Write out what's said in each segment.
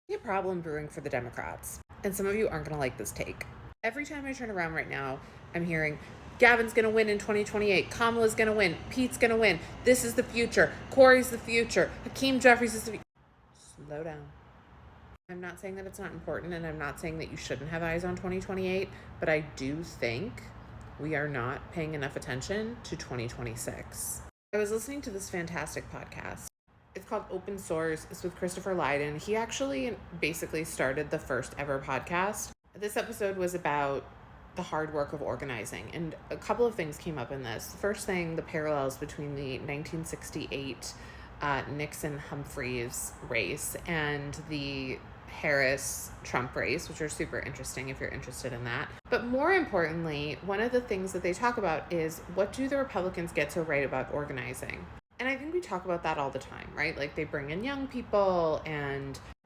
A problem brewing for the Democrats, and some of you aren't going to like this take. Every time I turn around right now, I'm hearing Gavin's going to win in 2028, Kamala's going to win, Pete's going to win, this is the future, Corey's the future, Hakeem Jeffries is the future. Slow down. I'm not saying that it's not important, and I'm not saying that you shouldn't have eyes on 2028, but I do think we are not paying enough attention to 2026. I was listening to this fantastic podcast. It's called Open Source. It's with Christopher Lydon. He actually basically started the first ever podcast. This episode was about the hard work of organizing, and a couple of things came up in this. The first thing, the parallels between the 1968 Nixon-Humphreys race and the Harris-Trump race, which are super interesting if you're interested in that. But more importantly, one of the things that they talk about is, what do the Republicans get so right about organizing? And I think we talk about that all the time, right? Like, they bring in young people,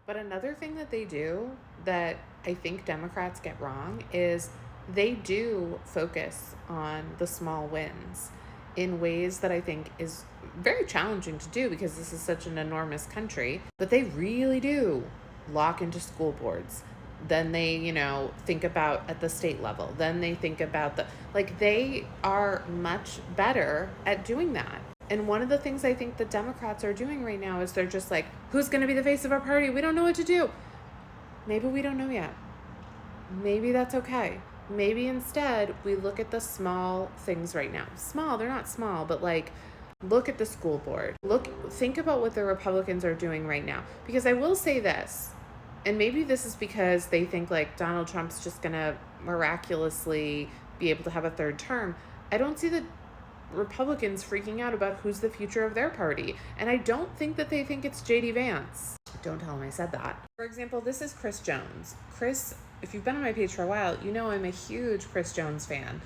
but another thing that they do that I think Democrats get wrong is they do focus on the small wins in ways that I think is very challenging to do because this is such an enormous country. But they really do lock into school boards. Then they, think about at the state level. Then they think about they are much better at doing that. And one of the things I think the Democrats are doing right now is they're just like, who's going to be the face of our party? We don't know what to do. Maybe we don't know yet. Maybe that's okay. Maybe instead we look at the small things right now. Small, they're not small, but look at the school board. Think about what the Republicans are doing right now. Because I will say this, and maybe this is because they think Donald Trump's just going to miraculously be able to have a third term. I don't see the Republicans freaking out about who's the future of their party. And I don't think that they think it's J.D. Vance. Don't tell him I said that. For example, this is Chris Jones. Chris, if you've been on my page for a while, you know I'm a huge Chris Jones fan.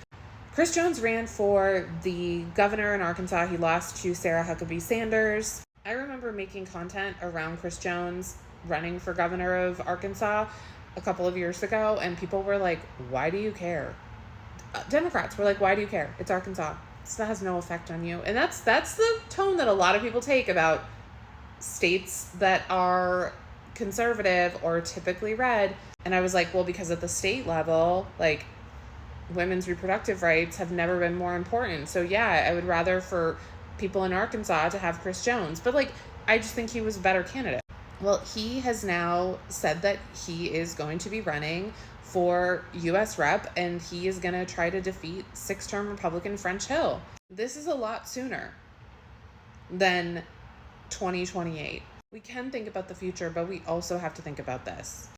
Chris Jones ran for the governor in Arkansas. He lost to Sarah Huckabee Sanders. I remember making content around Chris Jones running for governor of Arkansas a couple of years ago, and people were like, why do you care? Democrats were like, why do you care? It's Arkansas. So that has no effect on you. And that's the tone that a lot of people take about states that are conservative or typically red. And I was like, well, because at the state level, women's reproductive rights have never been more important. So yeah, I would rather for people in Arkansas to have Chris Jones. But I just think he was a better candidate. Well, he has now said that he is going to be running for U.S. Rep, and he is going to try to defeat six-term Republican French Hill. This is a lot sooner than 2028. We can think about the future, but we also have to think about this.